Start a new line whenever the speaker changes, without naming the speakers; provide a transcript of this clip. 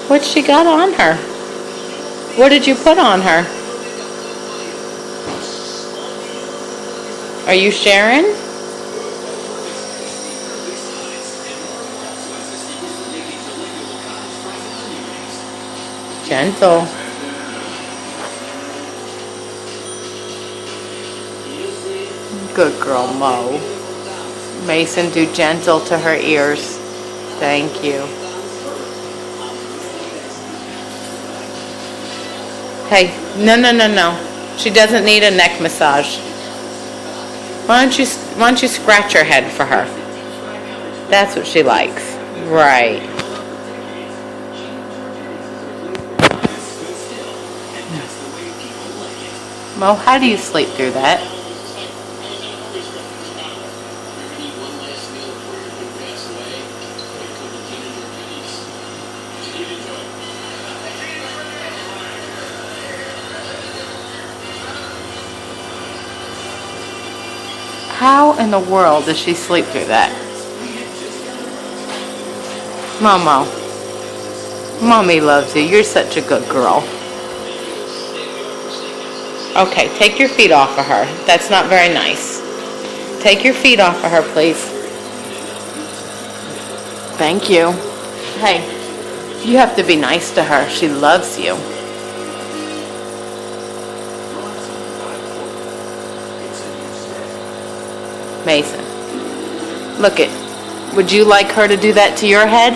What she got on her? What did you put on her? Are you sharing? Gentle. Good girl, Mo. Mason, do gentle to her ears. Thank you. Hey, no. She doesn't need a neck massage. Why don't you scratch her head for her? That's what she likes. Right. Mo, how do you sleep through that? How in the world does she sleep through that? Momo. Mommy loves you. You're such a good girl. Okay, take your feet off of her. That's not very nice. Take your feet off of her, please. Thank you. Hey, you have to be nice to her. She loves you. Mason, look it. Would you like her to do that to your head?